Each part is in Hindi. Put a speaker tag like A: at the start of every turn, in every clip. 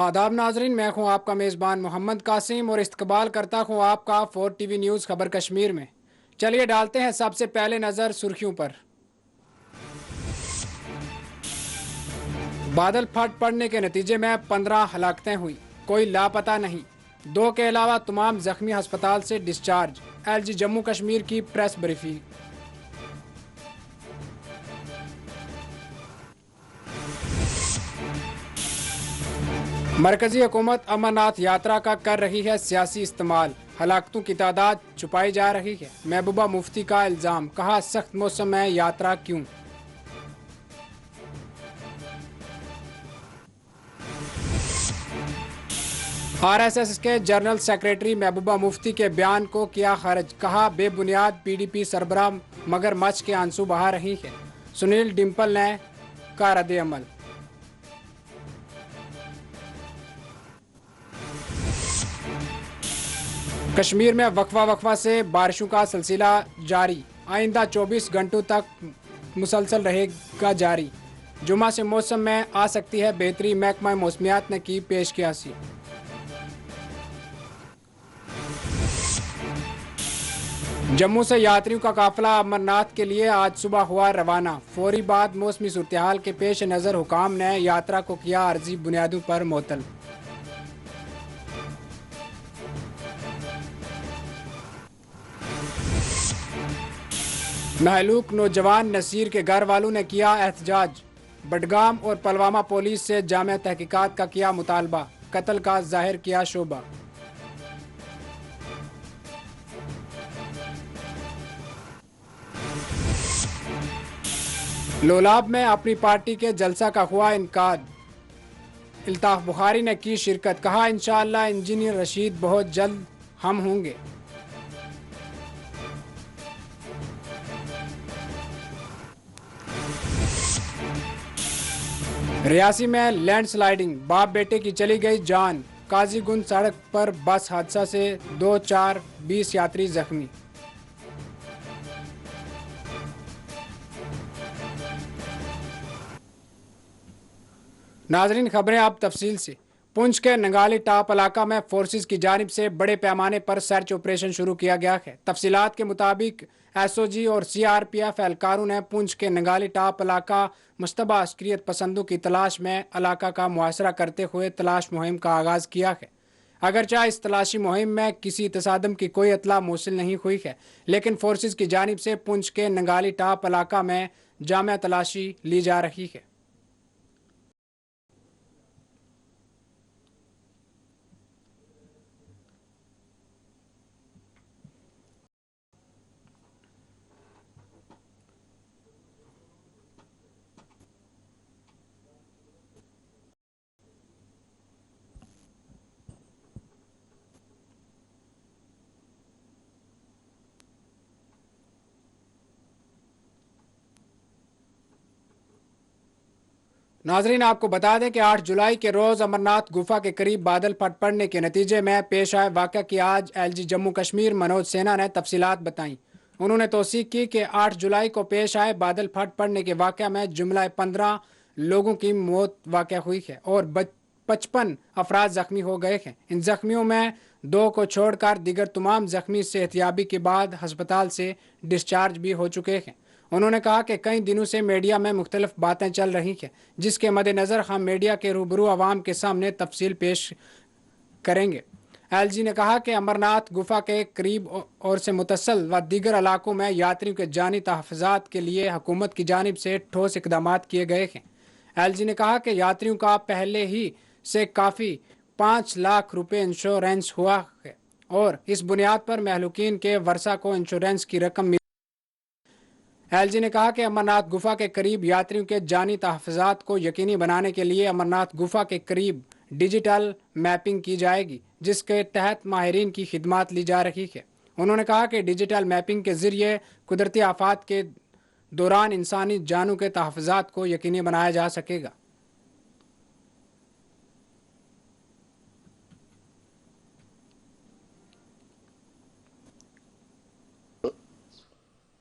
A: आदाब नाजरीन, मैं हूं आपका मेज़बान मोहम्मद कासिम और इस्तकबाल करता हूं आपका 4 टीवी न्यूज़ खबर कश्मीर में। चलिए डालते हैं सबसे पहले नज़र सुर्खियों पर। बादल फट पड़ने के नतीजे में 15 हलाकतें हुई, कोई लापता नहीं। 2 के अलावा तमाम जख्मी अस्पताल से डिस्चार्ज। LG जम्मू कश्मीर की प्रेस ब्रीफिंग। मरकजी हुकूमत अमरनाथ यात्रा का कर रही है सियासी इस्तेमाल, हलाकतों की तादाद छुपाई जा रही है। महबूबा मुफ्ती का इल्ज़ाम, कहा सख्त मौसम में यात्रा क्यों। RSS के जनरल सेक्रेटरी महबूबा मुफ्ती के बयान को किया खारिज, कहा बेबुनियाद PDP सरबराह मगरमच्छ के आंसू बहा रही है। सुनील डिम्पल ने का रद्द अमल। कश्मीर में वक्फा से बारिशों का सिलसिला जारी, आइंदा 24 घंटों तक मुसलसल रहेगा जारी। जुमा से मौसम में आ सकती है बेहतरी, महकमा मौसमियात ने की पेशकशी। जम्मू से यात्रियों का काफिला अमरनाथ के लिए आज सुबह हुआ रवाना। फौरी बाद मौसमी सूरत-ए-हाल के पेश नज़र हुकाम ने यात्रा को किया अर्जी बुनियादों पर मुअत्तल। महलूक नौजवान नसीर के घर वालों ने किया एहतजाज। बडगाम और पुलवामा पुलिस से जामिया तहकीकात का किया मुतालबा, कत्ल का जाहिर किया शोबा। लोलाब में अपनी पार्टी के जलसा का हुआ इनकाद, इल्ताफ बुखारी ने की शिरकत, कहा इंशाअल्लाह इंजीनियर रशीद बहुत जल्द हम होंगे। रियासी में लैंडस्लाइडिंग, बाप बेटे की चली गई जान। काजीगुंड सड़क पर बस हादसा से 20 यात्री जख्मी। नाजरीन, खबरें अब तफसील से। पुंछ के नंगाली टाप इलाका में फोर्सेस की जानिब से बड़े पैमाने पर सर्च ऑपरेशन शुरू किया गया है। तफसीलात के मुताबिक SOG और CRPF एहलकारों ने पुंछ के नंगाली टाप इलाका मुश्तबा अस्करियत पसंदों की तलाश में इलाका का मुहासरा करते हुए तलाश मुहिम का आगाज़ किया है। अगरचे इस तलाशी मुहिम में किसी तसादम की कोई इतला मौसूल नहीं हुई है, लेकिन फोर्सेस की जानिब से पुंछ के नंगाली टाप इलाका में जामिया तलाशी ली जा रही है। नाजरीन, आपको बता दें कि 8 जुलाई के रोज़ अमरनाथ गुफा के करीब बादल फट पड़ने के नतीजे में पेश आए वाक़या की आज LG जम्मू कश्मीर मनोज सेना ने तफसीलात बताई। उन्होंने तौसीक की कि 8 जुलाई को पेश आए बादल फट पड़ने के वाक़या में जुमला 15 लोगों की मौत वाक़या हुई है और 55 अफराद जख्मी हो गए हैं। इन जख्मियों में 2 को छोड़कर दीगर तमाम जख्मी सेहतियाबी के बाद अस्पताल से डिस्चार्ज भी हो चुके हैं। उन्होंने कहा कि कई दिनों से मीडिया में मुख्तलिफ बातें चल रही हैं, जिसके मद्देनज़र हम मीडिया के रूबरू आवाम के सामने तफसील पेश करेंगे। LG ने कहा कि अमरनाथ गुफा के करीब और से मुतसल व दीगर इलाकों में यात्रियों के जानी तहफ़्फ़ुज़ात के लिए हुकूमत की जानिब से ठोस इक़दाम किए गए हैं। LG ने कहा कि यात्रियों का पहले ही से काफ़ी 5 लाख रुपये इंश्योरेंस हुआ है और इस बुनियाद पर महलूकीन के वर्सा को इंश्योरेंस की रकम मिली। LG ने कहा कि अमरनाथ गुफा के करीब यात्रियों के जानी तहफ़्फ़ुज़ात को यकीनी बनाने के लिए अमरनाथ गुफा के करीब डिजिटल मैपिंग की जाएगी, जिसके तहत माहिरीन की खिदमात ली जा रही है। उन्होंने कहा कि डिजिटल मैपिंग के ज़रिए कुदरती आफात के दौरान इंसानी जानों के तहफ़्फ़ुज़ात को यकीनी बनाया जा सकेगा।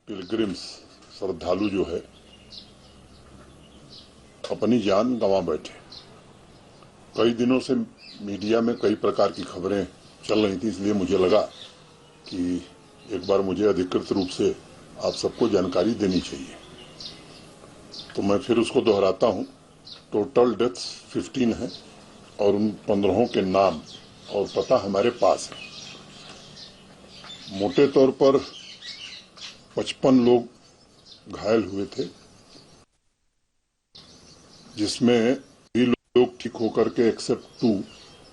B: पिलग्रिम्स श्रद्धालु जो है अपनी जान गंवा बैठे। कई दिनों से मीडिया में कई प्रकार की खबरें चल रही थी, इसलिए मुझे लगा कि एक बार मुझे अधिकृत रूप से आप सबको जानकारी देनी चाहिए। तो मैं फिर उसको दोहराता हूँ। टोटल डेथ्स 15 हैं और उन 15 के नाम और पता हमारे पास है। मोटे तौर पर 55 लोग घायल हुए थे, जिसमें भी लोग ठीक होकर के एक्सेप्ट 2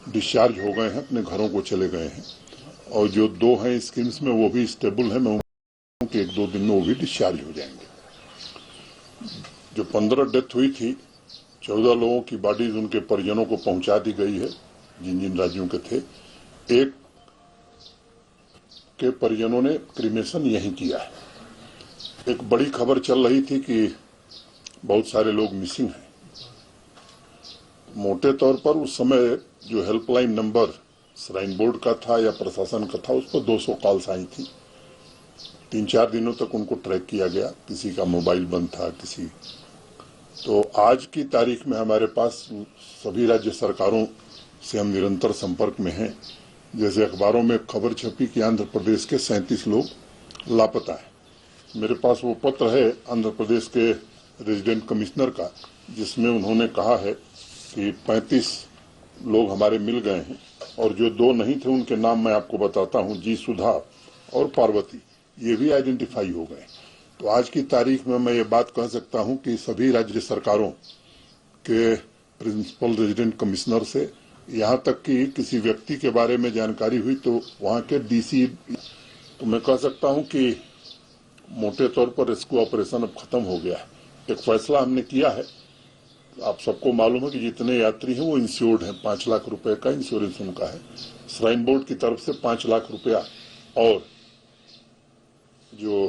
B: डिस्चार्ज हो गए हैं, अपने घरों को चले गए हैं। और जो 2 हैं स्कीम्स में वो भी स्टेबल है। मैं उम्मीद कि 1-2 दिन में वो भी डिस्चार्ज हो जाएंगे। जो 15 डेथ हुई थी, 14 लोगों की बॉडीज उनके परिजनों को पहुंचा दी गई है, जिन जिन राज्यों के थे। एक के परिजनों ने क्रिमेशन यहीं किया है। एक बड़ी खबर चल रही थी कि बहुत सारे लोग मिसिंग हैं। मोटे तौर पर उस समय जो हेल्पलाइन नंबर श्राइन बोर्ड का था या प्रशासन का था, उस पर 200 कॉल्स आई थी। 3-4 दिनों तक उनको ट्रैक किया गया। किसी का मोबाइल बंद था, किसी। तो आज की तारीख में हमारे पास सभी राज्य सरकारों से हम निरंतर संपर्क में हैं। जैसे अखबारों में खबर छपी कि आंध्र प्रदेश के 37 लोग लापता हैं। मेरे पास वो पत्र है आंध्र प्रदेश के रेजिडेंट कमिश्नर का, जिसमें उन्होंने कहा है कि 35 लोग हमारे मिल गए हैं और जो 2 नहीं थे उनके नाम मैं आपको बताता हूं, जी सुधा और पार्वती, ये भी आइडेंटिफाई हो गए। तो आज की तारीख में मैं ये बात कह सकता हूं कि सभी राज्य सरकारों के प्रिंसिपल रेजिडेंट कमिश्नर से यहाँ तक कि किसी व्यक्ति के बारे में जानकारी हुई तो वहाँ के डीसी, तो मैं कह सकता हूँ कि मोटे तौर पर रेस्क्यू ऑपरेशन अब खत्म हो गया है। एक फैसला हमने किया है। आप सबको मालूम है कि जितने यात्री हैं वो इंश्योर्ड हैं। 5 लाख रुपए का इंश्योरेंस उनका है श्राइन बोर्ड की तरफ से। 5 लाख रुपया और जो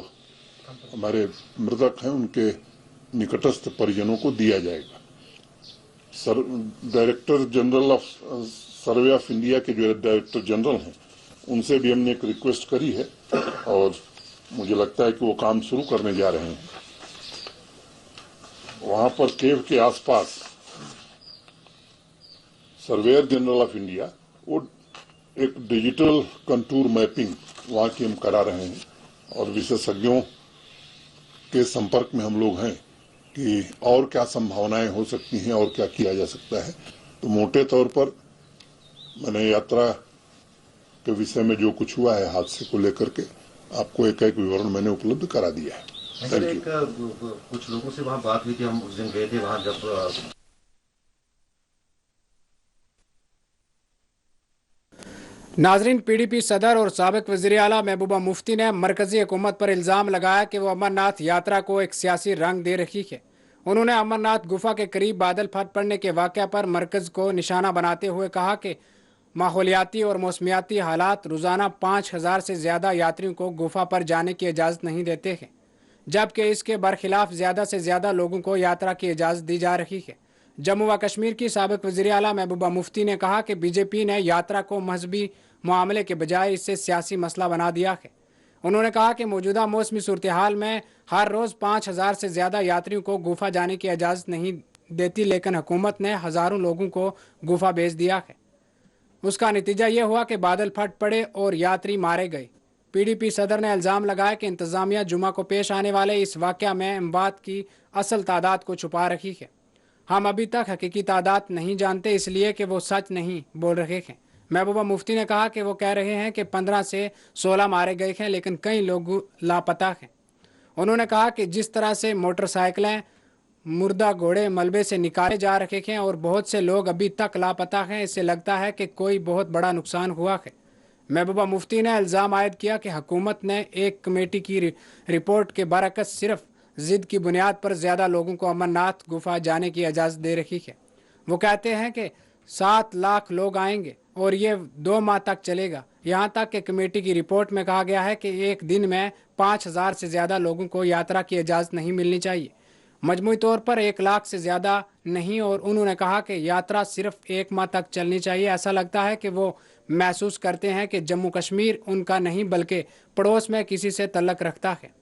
B: हमारे मृतक हैं उनके निकटस्थ परिजनों को दिया जाएगा। Director general of survey of India के जो डायरेक्टर जनरल हैं, उनसे भी हमने एक रिक्वेस्ट करी है और मुझे लगता है कि वो काम शुरू करने जा रहे हैं। वहां पर केव के आसपास सर्वेयर जनरल ऑफ इंडिया वो एक डिजिटल कंटूर मैपिंग वहां की हम करा रहे हैं और विशेषज्ञों के संपर्क में हम लोग हैं कि और क्या संभावनाएं हो सकती हैं और क्या किया जा सकता है। तो मोटे तौर पर मैंने यात्रा के विषय में जो कुछ हुआ है हादसे को लेकर के आपको एक विवरण मैंने उपलब्ध करा दिया है।
C: सर, एक कुछ लोगों से वहाँ बात हुई थी, हम उस दिन गए थे वहाँ जब
A: नाजरीन, पीडीपी सदर और साबिक वज़ीर आला महबूबा मुफ्ती ने मरकजी हुकूमत पर इल्ज़ाम लगाया कि वो अमरनाथ यात्रा को एक सियासी रंग दे रही है। उन्होंने अमरनाथ गुफा के करीब बादल फट पड़ने के वाक़या पर मरकज़ को निशाना बनाते हुए कहा कि माहौलियाती और मौसमियाती हालात रोज़ाना 5000 से ज़्यादा यात्रियों को गुफा पर जाने की इजाज़त नहीं देते हैं, जबकि इसके बरखिलाफ ज़्यादा से ज़्यादा लोगों को यात्रा की इजाज़त दी जा रही है। जम्मू व कश्मीर की साबिक वज़ीर आला महबूबा मुफ्ती ने कहा कि बीजेपी ने यात्रा को मजहबी मामले के बजाय इससे सियासी मसला बना दिया है। उन्होंने कहा कि मौजूदा मौसमी सूरत हाल में हर रोज़ 5000 से ज़्यादा यात्रियों को गुफा जाने की इजाज़त नहीं देती, लेकिन हुकूमत ने हज़ारों लोगों को गुफा भेज दिया है। उसका नतीजा ये हुआ कि बादल फट पड़े और यात्री मारे गए। पीडीपी सदर ने इल्ज़ाम लगाया कि इंतज़ामिया जुमा को पेश आने वाले इस वाक़या में अमवात की असल तादाद को छुपा रही है। हम अभी तक हकीकी तादाद नहीं जानते, इसलिए कि वो सच नहीं बोल रहे हैं। महबूबा मुफ्ती ने कहा कि वो कह रहे हैं कि 15 से 16 मारे गए हैं, लेकिन कई लोग लापता हैं। उन्होंने कहा कि जिस तरह से मोटरसाइकिलें, मुर्दा घोड़े मलबे से निकाले जा रहे हैं और बहुत से लोग अभी तक लापता हैं, इससे लगता है कि कोई बहुत बड़ा नुकसान हुआ है। महबूबा मुफ्ती ने इल्ज़ाम आयद किया कि हुकूमत ने एक कमेटी की रिपोर्ट के बरअक्स सिर्फ ज़िद की बुनियाद पर ज़्यादा लोगों को अमरनाथ गुफा जाने की इजाज़त दे रही है। वो कहते हैं कि 7 लाख लोग आएंगे और ये 2 माह तक चलेगा। यहाँ तक कि कमेटी की रिपोर्ट में कहा गया है कि एक दिन में 5000 से ज़्यादा लोगों को यात्रा की इजाज़त नहीं मिलनी चाहिए, मजमूई तौर पर 1 लाख से ज़्यादा नहीं। और उन्होंने कहा कि यात्रा सिर्फ 1 माह तक चलनी चाहिए। ऐसा लगता है कि वो महसूस करते हैं कि जम्मू कश्मीर उनका नहीं बल्कि पड़ोस में किसी से तल्लक रखता है।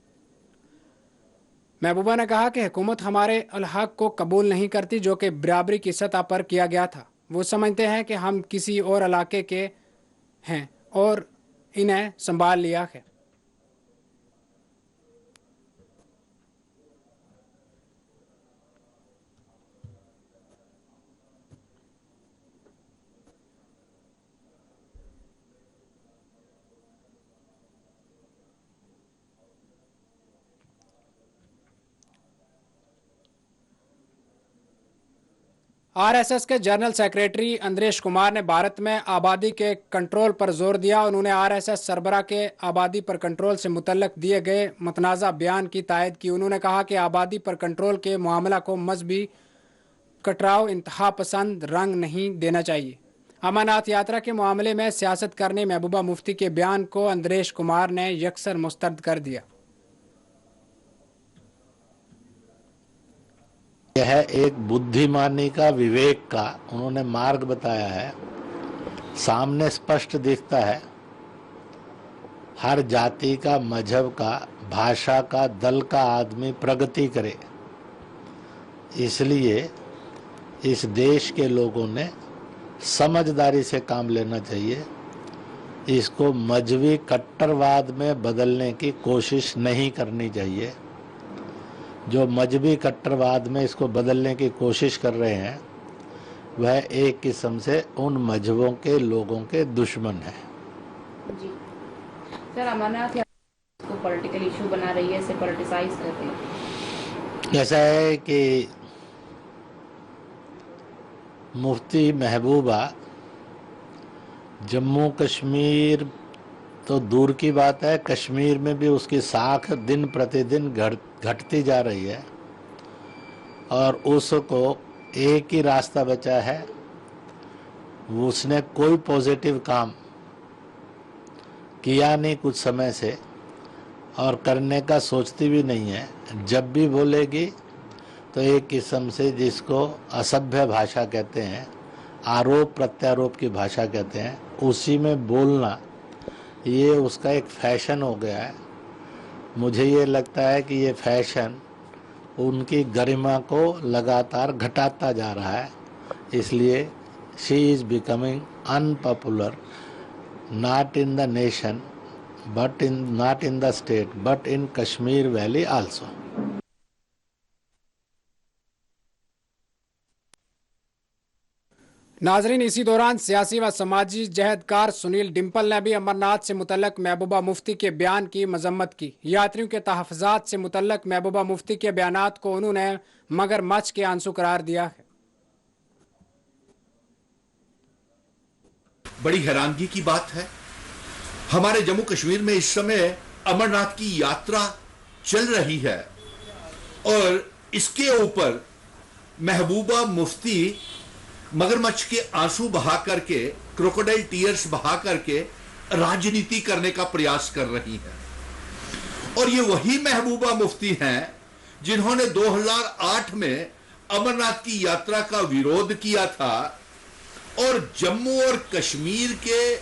A: महबूबा ने कहा कि हुकूमत हमारे अलहक को कबूल नहीं करती, जो कि बराबरी की सतह पर किया गया था। वो समझते हैं कि हम किसी और इलाके के हैं और इन्हें संभाल लिया है। आरएसएस के जनरल सेक्रेटरी अंदरेश कुमार ने भारत में आबादी के कंट्रोल पर जोर दिया। उन्होंने आरएसएस सरबराह के आबादी पर कंट्रोल से मुतल्लक दिए गए मुतनाज़ा बयान की तायद की। उन्होंने कहा कि आबादी पर कंट्रोल के मामला को मजहबी कटराव इंतहा पसंद रंग नहीं देना चाहिए। अमरनाथ यात्रा के मामले में सियासत करने महबूबा मुफ्ती के बयान को अंदरेश कुमार ने यकसर मुस्तरद कर दिया।
D: यह एक बुद्धिमानी का, विवेक का उन्होंने मार्ग बताया है। सामने स्पष्ट दिखता है हर जाति का, मजहब का, भाषा का, दल का आदमी प्रगति करे। इसलिए इस देश के लोगों ने समझदारी से काम लेना चाहिए। इसको मजहबी कट्टरवाद में बदलने की कोशिश नहीं करनी चाहिए। जो मजहबी कट्टरवाद में इसको बदलने की कोशिश कर रहे हैं वह एक किस्म से उन मजहबों के लोगों के दुश्मन है।
E: जी सर, अमरनाथ यात्रा को पॉलिटिकल इशू बना रही है, इसे पॉलिटिसाइज कर रही है।
D: ऐसा है कि मुफ्ती महबूबा जम्मू कश्मीर तो दूर की बात है, कश्मीर में भी उसकी साख दिन प्रतिदिन घटती जा रही है और उसको एक ही रास्ता बचा है। उसने कोई पॉजिटिव काम किया नहीं कुछ समय से और करने का सोचती भी नहीं है। जब भी बोलेगी तो एक किस्म से जिसको असभ्य भाषा कहते हैं, आरोप प्रत्यारोप की भाषा कहते हैं, उसी में बोलना ये उसका एक फैशन हो गया है। मुझे ये लगता है कि ये फैशन उनकी गरिमा को लगातार घटाता जा रहा है। इसलिए she is becoming unpopular not in the nation but not in the state but in Kashmir valley also.
A: नाजरीन, इसी दौरान सियासी व समाजी जहदकार सुनील डिम्पल ने भी अमरनाथ से मुतल्लक महबूबा मुफ्ती के बयान की मजम्मत की। यात्रियों के तहफ़्फ़ुज़ात से मुतल्लक महबूबा मुफ्ती के बयानात को उन्होंने मगरमच्छ के आंसू करार दिया है।
F: बड़ी हैरानगी की बात है, हमारे जम्मू कश्मीर में इस समय अमरनाथ की यात्रा चल रही है और इसके ऊपर महबूबा मुफ्ती मगरमच्छ के आंसू बहा करके, क्रोकोडाइल टीयर्स बहा करके राजनीति करने का प्रयास कर रही है। और ये वही महबूबा मुफ्ती हैं जिन्होंने 2008 में अमरनाथ की यात्रा का विरोध किया था और जम्मू और कश्मीर के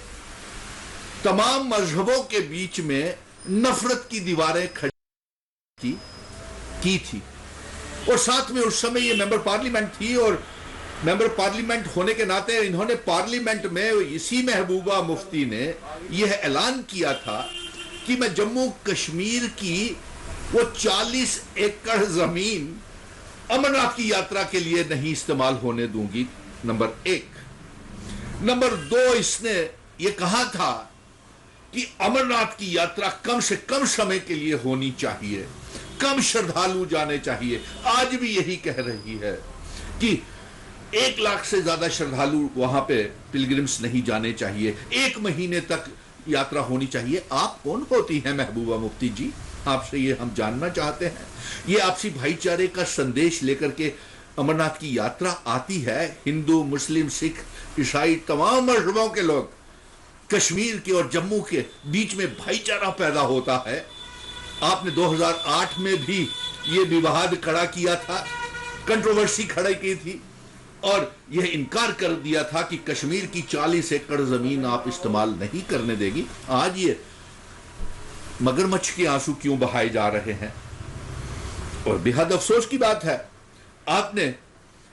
F: तमाम मजहबों के बीच में नफरत की दीवारें खड़ी की थी। और साथ में उस समय ये मेंबर पार्लियामेंट थी और मेंबर पार्लियामेंट होने के नाते इन्होंने पार्लियामेंट में, इसी महबूबा मुफ्ती ने यह ऐलान किया था कि मैं जम्मू कश्मीर की वो 40 एकड़ जमीन अमरनाथ की यात्रा के लिए नहीं इस्तेमाल होने दूंगी। नंबर 1। नंबर 2, इसने ये कहा था कि अमरनाथ की यात्रा कम से कम समय के लिए होनी चाहिए, कम श्रद्धालु जाने चाहिए। आज भी यही कह रही है कि 1 लाख से ज्यादा श्रद्धालु वहां पे पिलग्रिम्स नहीं जाने चाहिए, 1 महीने तक यात्रा होनी चाहिए। आप कौन होती हैं महबूबा मुफ्ती जी? आपसे ये हम जानना चाहते हैं। ये आपसी भाईचारे का संदेश लेकर के अमरनाथ की यात्रा आती है। हिंदू, मुस्लिम, सिख, ईसाई, तमाम मजहबों के लोग, कश्मीर के और जम्मू के बीच में भाईचारा पैदा होता है। आपने 2008 में भी ये विवाद खड़ा किया था, कंट्रोवर्सी खड़ी की थी और यह इनकार कर दिया था कि कश्मीर की 40 एकड़ जमीन आप इस्तेमाल नहीं करने देगी। आज ये मगरमच्छ के आंसू क्यों बहाए जा रहे हैं? और बेहद अफसोस की बात है, आपने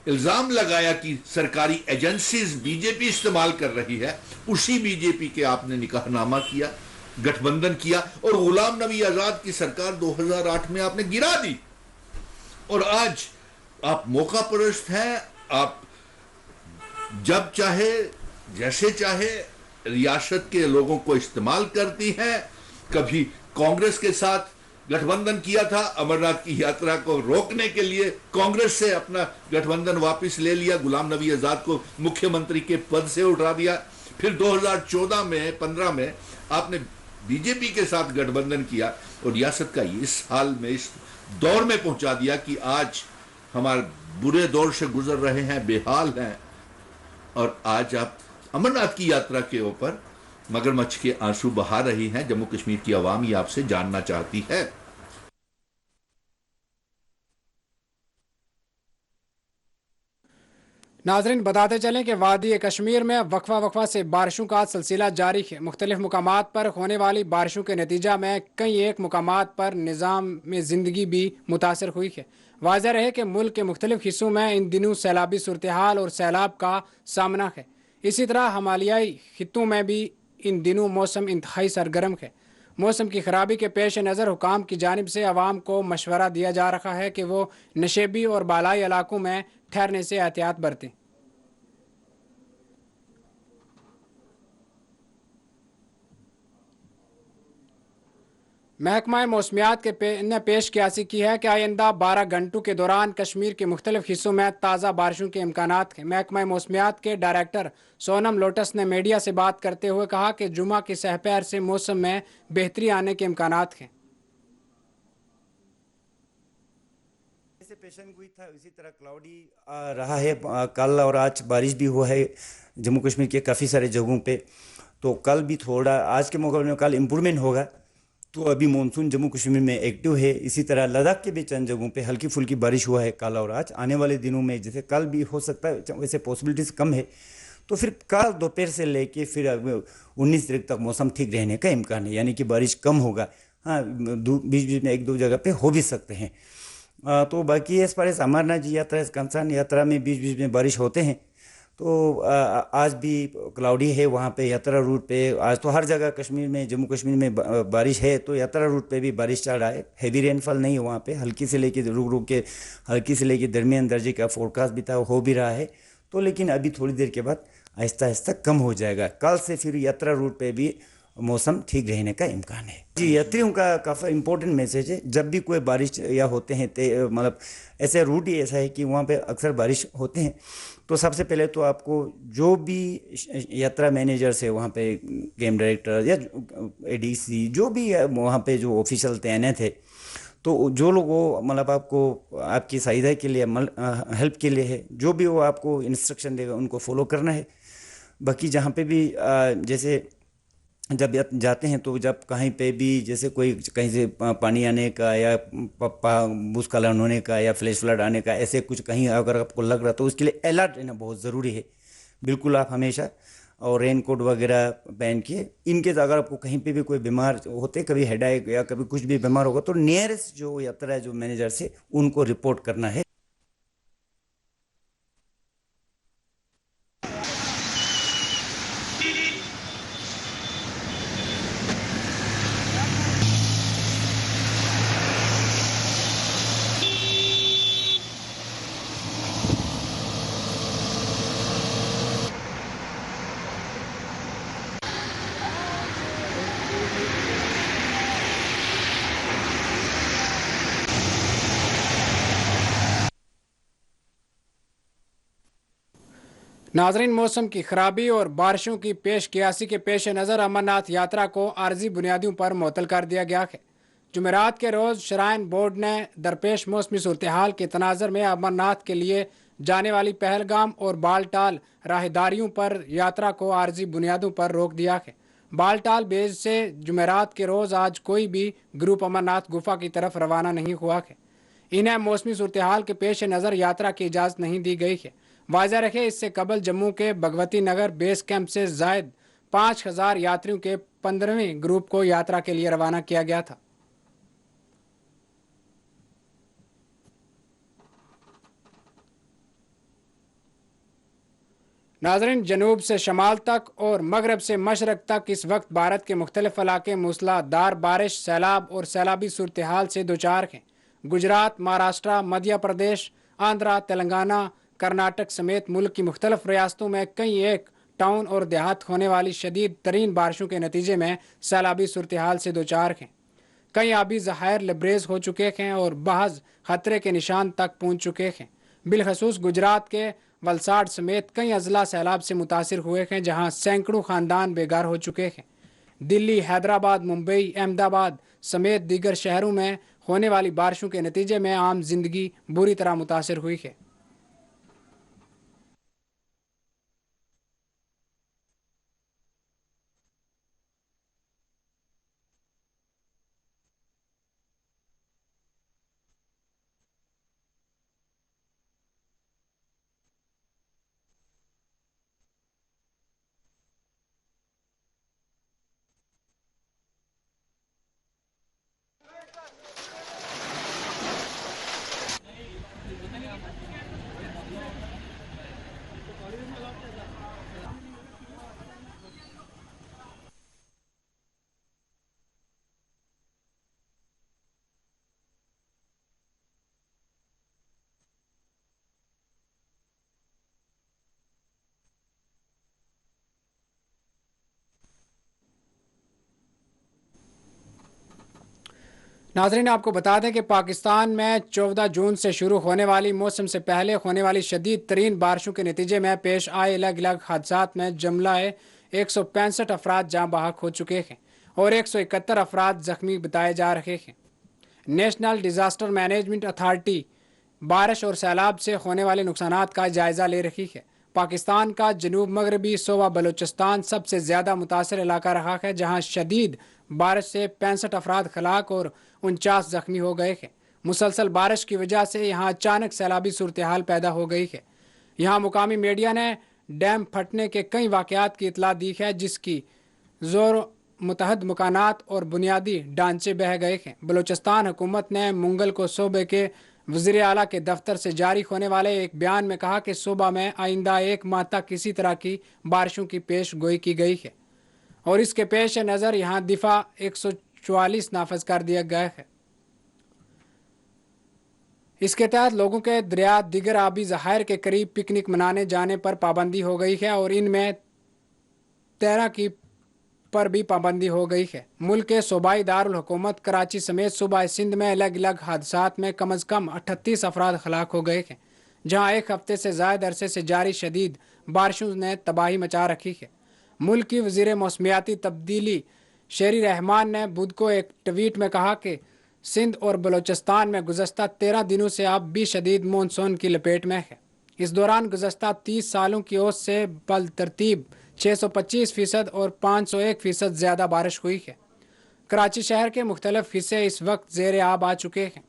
F: इल्जाम लगाया कि सरकारी एजेंसीज बीजेपी इस्तेमाल कर रही है, उसी बीजेपी के आपने निकाहनामा किया, गठबंधन किया और गुलाम नबी आजाद की सरकार 2008 में आपने गिरा दी। और आज आप मौका परस्त हैं, आप जब चाहे जैसे चाहे रियासत के लोगों को इस्तेमाल करती हैं। कभी कांग्रेस के साथ गठबंधन किया था, अमरनाथ की यात्रा को रोकने के लिए कांग्रेस से अपना गठबंधन वापस ले लिया, गुलाम नबी आजाद को मुख्यमंत्री के पद से उठा दिया। फिर 2014 में 15 में आपने बीजेपी के साथ गठबंधन किया और रियासत का इस हाल में, इस दौर में पहुंचा दिया कि आज हमारे बुरे दौर से गुजर रहे हैं, बेहाल हैं। और आज आप अमरनाथ की यात्रा के ऊपर मगरमच्छ के आंसू बहा रही हैं। जम्मू कश्मीर की आवाम ये आपसे जानना चाहती है।
A: नाजरीन, बताते चलें कि वादी कश्मीर में वक्फा से बारिशों का सिलसिला जारी है। मुख्तलिफ मुकामात पर होने वाली बारिशों के नतीजा में कई एक मुकामात पर निज़ाम में ज़िंदगी भी मुतासर हुई है। वाज़ेह रहे कि मुल्क के मुख्तलिफ हिस्सों में इन दिनों सैलाबी सूरत हाल और सैलाब का सामना है। इसी तरह हिमालयाई खित्तों में भी इन दिनों मौसम इंतहाई सरगर्म है। मौसम की खराबी के पेश नज़र हुकाम की जानिब से आवाम को मशवरा दिया जा रहा है कि वो नशेबी और बालाई इलाकों में ठहरने से एहतियात बरतें। महकमा मौसमियात ने पेश कियासी की है कि आइंदा 12 घंटों के दौरान कश्मीर के मुख्तलिफ हिस्सों में ताज़ा बारिशों के इम्कानात हैं। महकमा मौसमियात के डायरेक्टर सोनम लोटस ने मीडिया से बात करते हुए कहा कि जुमा की सहपैर से मौसम में बेहतरी आने के इम्कानात हैं।
G: जैसे पेशन गोई था उसी तरह क्लाउडी रहा है। कल और आज बारिश भी हुआ है जम्मू कश्मीर के काफ़ी सारे जगहों पे। तो कल भी थोड़ा, आज के मुकाबले में कल इम्प्रूवमेंट होगा। तो अभी मानसून जम्मू कश्मीर में एक्टिव है। इसी तरह लद्दाख के भी चंद जगहों पे हल्की फुल्की बारिश हुआ है कल और आज। आने वाले दिनों में जैसे कल भी हो सकता है, वैसे पॉसिबिलिटीज़ कम है। तो फिर कल दोपहर से लेके फिर 19 तारीख तक मौसम ठीक रहने का इम्कान है, यानी कि बारिश कम होगा। हाँ, बीच बीच में एक दो जगह पे हो भी सकते हैं। तो बाकी as far as Amarnath ji यात्रा कंसर्न, यात्रा में बीच बीच में बारिश होते हैं। तो आज भी क्लाउडी है वहाँ पे यात्रा रूट पे। आज तो हर जगह कश्मीर में, जम्मू कश्मीर में बारिश है। तो यात्रा रूट पे भी बारिश चल रहा है। हैवी रेनफॉल नहीं है वहाँ पे, हल्की से लेके रुक रुक के हल्की से लेके दरमियान दर्जे का फोरकास्ट भी था, हो भी रहा है। तो लेकिन अभी थोड़ी देर के बाद आहिस्ता आहिस्ता कम हो जाएगा। कल से फिर यात्रा रूट पे भी मौसम ठीक रहने का इम्कान है जी। यात्रियों का काफ़ी इंपॉर्टेंट मैसेज है, जब भी कोई बारिश या होते हैं, मतलब ऐसे रूट ही ऐसा है कि वहाँ पे अक्सर बारिश होते हैं। तो सबसे पहले तो आपको जो भी यात्रा मैनेजर्स है वहाँ पे, गेम डायरेक्टर या एडीसी, जो भी वहाँ पे जो ऑफिशियल तैनात है, तो जो लोग वो मतलब आपको आपकी सहायता के लिए, हेल्प के लिए है, जो भी वो आपको इंस्ट्रक्शन देगा उनको फॉलो करना है। बाकी जहाँ पे भी जैसे जब जाते हैं तो जब कहीं पे भी जैसे कोई कहीं से पानी आने का या भूस्खलन होने का या फ्लैश फ्लड आने का, ऐसे कुछ कहीं अगर आपको लग रहा तो उसके लिए अलर्ट रहना बहुत ज़रूरी है। बिल्कुल आप हमेशा और रेन कोट वगैरह पहन के, इनके अगर आपको कहीं पे भी कोई बीमार होते, कभी हेडेक या कभी कुछ भी बीमार होगा, तो नियरेस्ट जो यात्रा है, जो मैनेजर से उनको रिपोर्ट करना है।
A: नाजरीन, मौसम की खराबी और बारिशों की पेश कियासी के पेश नज़र अमरनाथ यात्रा को आर्जी बुनियादियों पर मुअत्तल कर दिया गया है। जुमेरात के रोज़ श्राइन बोर्ड ने दरपेश मौसमी सूरत हाल के तनाज़र में अमरनाथ के लिए जाने वाली पहलगाम और बालटाल राहदारियों पर यात्रा को आर्जी बुनियादों पर रोक दिया है। बालटाल बेस से जुमेरात के रोज़ आज कोई भी ग्रुप अमरनाथ गुफा की तरफ रवाना नहीं हुआ है। इन्हें मौसमी सूरत हाल के पेश नज़र यात्रा की इजाज़त नहीं दी गई है। वाज़ेह रखे, इससे कबल जम्मू के भगवती नगर बेस कैंप से जायद 5000 यात्रियों के 15वें ग्रुप को यात्रा के लिए रवाना किया गया था। नाज़रीन, जनूब से शमाल तक और मगरब से मशरक तक इस वक्त भारत के मुख्तलिफ इलाके मूसलाधार बारिश, सैलाब और सैलाबी सूरत हाल से दोचार हैं। गुजरात, महाराष्ट्र, मध्य प्रदेश, आंध्रा, तेलंगाना, कर्नाटक समेत मुल्क की मुख्तलिफ रियासतों में कई एक टाउन और देहात होने वाली शदीद तरीन बारिशों के नतीजे में सैलाबी सूरत हाल से दोचार हैं। कई आबी ज़खायर लबरेज हो चुके हैं और बहज खतरे के निशान तक पहुँच चुके हैं। बिलखसूस गुजरात के वलसाड समेत कई अजला सैलाब से मुतासर हुए हैं, जहाँ सैकड़ों ख़ानदान बेघर हो चुके हैं। दिल्ली, हैदराबाद, मुंबई, अहमदाबाद समेत दीगर शहरों में होने वाली बारिशों के नतीजे में आम जिंदगी बुरी तरह मुतासर हुई है। नाज़रीन, आपको बता दें कि पाकिस्तान में 14 जून से शुरू होने वाली मौसम से पहले होने वाली शदीद तरीन बारिशों के नतीजे में पेश आए अलग अलग हादसात में जुमलाए 165 अफराद जाँ बहक हो चुके हैं और 171 अफराद जख्मी बताए जा रहे हैं। नेशनल डिज़ास्टर मैनेजमेंट अथॉरिटी बारिश और सैलाब से होने वाले नुकसानात का जायज़ा ले रही है। पाकिस्तान का जनूब मगरबी सूबा बलूचिस्तान सबसे ज़्यादा मुतासर इलाका रहा है, जहाँ शदीद बारिश से 65 अफराद हलाक और 49 जख्मी हो गए हैं। मुसलसल बारिश की वजह से यहाँ अचानक सैलाबी सूरत हाल पैदा हो गई है। यहाँ मुकामी मीडिया ने डैम फटने के कई वाक़यात की इतला दी है, जिसकी जोर मुतहद मकानात और बुनियादी ढांचे बह गए हैं। बलूचिस्तान हुकूमत ने मंगल को सूबे के वज़ीर आला के दफ्तर से जारी होने वाले एक बयान में कहा कि सूबा में आइंदा एक माह तक किसी तरह की बारिशों की पेश गोई की गई है और इसके पेश नज़र यहाँ दिफा 144 नाफज कर दिया गया है। इसके तहत लोगों के दरिया दिगर आबी ज़खायर के करीब पिकनिक मनाने जाने पर पाबंदी हो गई है और इनमें तैराकी पर भी पाबंदी हो गई है। मुल्क के सूबाई दारुल हुकूमत कराची समेत सूबा सिंध में अलग अलग हादसात में कम अज़ कम 38 अफराद हलाक हो गए हैं, जहाँ एक हफ्ते से ज़ायद अरसे से जारी शदीद बारिशों ने तबाही मचा रखी है। मुल्क की वज़ीर मौसमियाती तब्दीली शेरी रहमान ने बुध को एक ट्वीट में कहा कि सिंध और बलूचिस्तान में गुज़श्ता 13 दिनों से अब भी शदीद मानसून की लपेट में है। इस दौरान गुज़श्ता 30 सालों की ओर से बल तरतीब 625% और 501% ज़्यादा बारिश हुई है। कराची शहर के मुख्तलिफ हिस्से इस वक्त ज़ेर आब आ चुके हैं।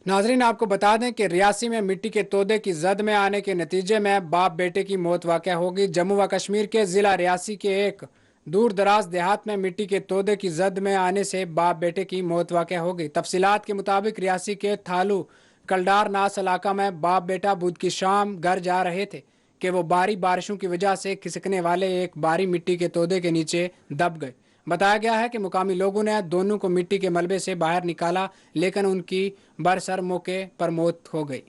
A: नाजरीन, आपको बता दें कि रियासी में मिट्टी के तोदे की जद में आने के नतीजे में बाप बेटे की मौत वाक़या होगी। जम्मू व कश्मीर के ज़िला रियासी के एक दूर दराज देहात में मिट्टी के तोदे की जद में आने से बाप बेटे की मौत वाक़या हो गई। तफसीलात के मुताबिक रियासी के थालू कलडार नास इलाका में बाप बेटा बुध की शाम घर जा रहे थे कि वो भारी बारिशों की वजह से खिसकने वाले एक भारी मिट्टी के तोदे के नीचे दब गए। बताया गया है कि मुकामी लोगों ने दोनों को मिट्टी के मलबे से बाहर निकाला, लेकिन उनकी बरसर मौके पर मौत हो गई।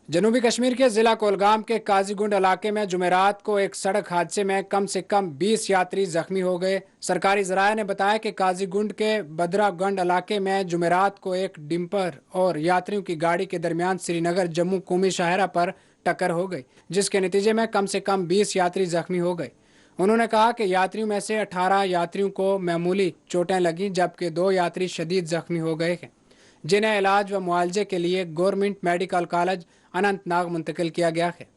A: जनूबी कश्मीर के जिला कोलगाम के काजीगुंड इलाके में जुमेरात को एक सड़क हादसे में कम से कम 20 यात्री जख्मी हो गए। सरकारी जराये ने बताया कि काजीगुंड के बदरागंड इलाके में जुमेरात को एक डिम्पर और यात्रियों की गाड़ी के दरमियान श्रीनगर जम्मू कौमी शाहरा पर टक्कर हो गई, जिसके नतीजे में कम से कम 20 यात्री जख्मी हो गए। उन्होंने कहा कि यात्रियों में से 18 यात्रियों को मामूली चोटें लगीं, जबकि 2 यात्री शदीद जख्मी हो गए हैं, जिन्हें इलाज व मुआवजे के लिए गवर्नमेंट मेडिकल कॉलेज अनंतनाग मुंतकिल किया गया है।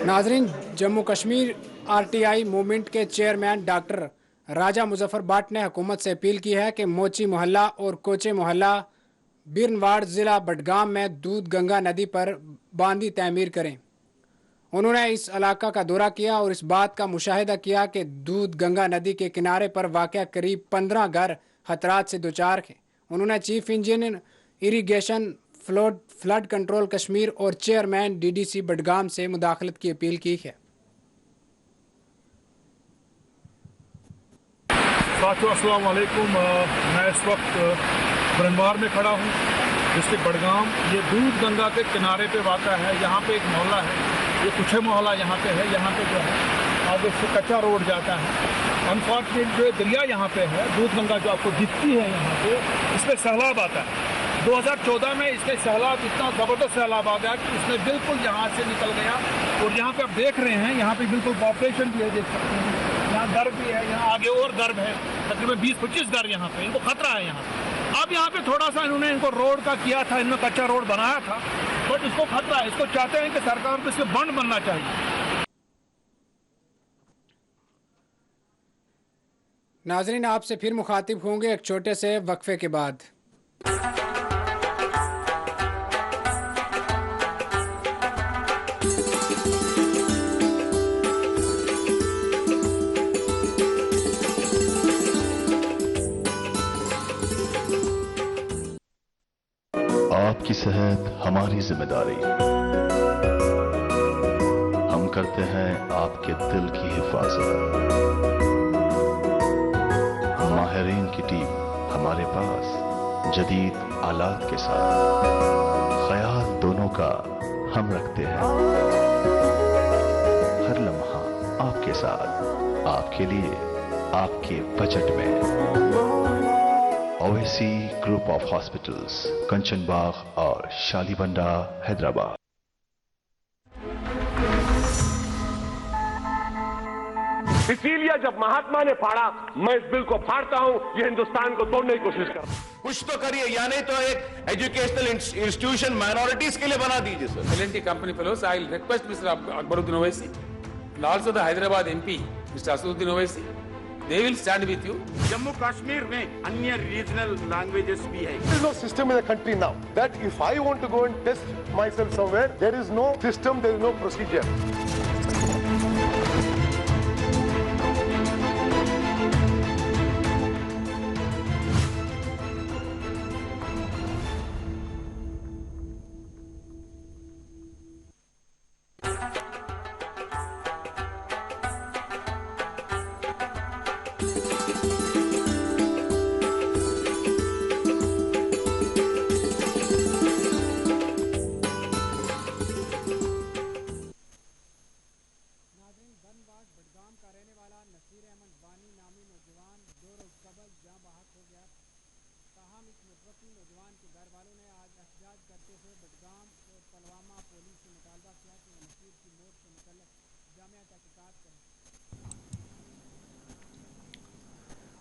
A: नाजरीन, जम्मू कश्मीर RTI मूवमेंट के चेयरमैन डॉक्टर राजा मुजफ्फर भट्ट ने हुकूमत से अपील की है कि मोची मोहल्ला और कोचे मोहल्ला बिरनवाड़ ज़िला बडगाम में दूध गंगा नदी पर बांधी तमीर करें। उन्होंने इस इलाका का दौरा किया और इस बात का मुशाहिदा किया कि दूध गंगा नदी के किनारे पर वाक़या करीब 15 घर खतरात से दोचार हैं। उन्होंने chief engineer irrigation flood control Kashmir और चेयरमैन DDC बडगाम से मुदाखलत की अपील की है।
H: साथियों, अस्सलाम वालेकुम। मैं इस वक्त बिरनवाड़ में खड़ा हूँ, डिस्ट्रिक्ट बडगाम। ये दूध गंगा के किनारे पे वाक़ा है। यहाँ पे एक मोहल्ला है, ये कुछे मोहल्ला यहाँ पे है। यहाँ पे जो है आगे से कच्चा रोड जाता है। अनफॉर्चुनेट जो दरिया यहाँ पे है, दूध गंगा जो आपको दिखती है यहाँ पे, इस पर सैलाब आता है। 2014 में इसमें सैलाब, इतना ज़बरदस्त सैलाब आ गया कि इसमें बिल्कुल यहाँ से निकल गया। और यहाँ पे आप देख रहे हैं, यहाँ पे बिल्कुल पॉपुलेशन भी है, देख सकते हैं। यहाँ गर्भ भी है, यहाँ आगे और गर्भ है, तकरीबन 20-25 घर यहाँ पे, इनको खतरा है यहाँ पे। अब यहाँ पे थोड़ा सा इन्होंने इनको रोड का किया था, इन्होंने कच्चा रोड बनाया था, बट इसको खतरा है, इसको चाहते हैं कि सरकार को इसके बंद बनना चाहिए।
A: नाजरीन, आपसे फिर मुखातिब होंगे एक छोटे से वक्फे के बाद।
I: आपकी सेहत हमारी जिम्मेदारी। हम करते हैं आपके दिल की हिफाजत। माहिरीन की टीम हमारे पास जदीद आलात के साथ, ख्याल दोनों का हम रखते हैं। हर लम्हा आपके साथ, आपके लिए, आपके बजट में। ओवैसी ग्रुप ऑफ हॉस्पिटल्स, कंचन बाग और शालीबंडा, हैदराबाद।
J: इसीलिए जब महात्मा ने फाड़ा, मैं इस बिल को फाड़ता हूं। ये हिंदुस्तान को तोड़ने की कोशिश कर।
K: कुछ तो करिए, या नहीं तो एक एजुकेशनल इंस्टीट्यूशन माइनॉरिटीज के लिए बना दीजिए sir.
L: L&T company fellows, I will request Mr. Akbaruddin Owaisi and also the Hyderabad MP, Mr. Asaduddin Owaisi. They will stand with you.
J: Jammu Kashmir में अन्य रीजनल लैंग्वेजेस भी है।
M: There is no system in the country now that if I want to go and test myself somewhere, there is no system, there is no procedure.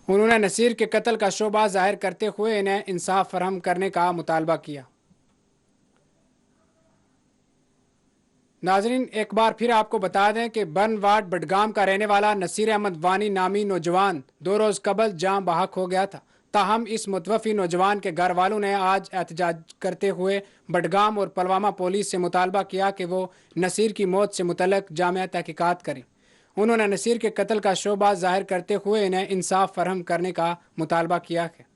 A: उन्होंने नसीर के कत्ल का शोबा जाहिर करते हुए इन्हें इंसाफ फराहम करने का मुतालबा किया। नाजरीन, एक बार फिर आपको बता दें कि बर्न वार्ड बडगाम का रहने वाला नसीर अहमद वानी नामी नौजवान 2 रोज़ कबल जाँ बहक हो गया था। ताहम इस मुतवफ़ी नौजवान के घर वालों ने आज एहतजाज करते हुए बडगाम और पुलवामा पुलिस से मुतालबा किया कि वो नसीर की मौत से मुतल्लिक़ जामिया तहक़ीक़ात करें। उन्होंने नसीर के कत्ल का शोबा जाहिर करते हुए इन्हें इंसाफ फराहम करने का मुतालबा किया है।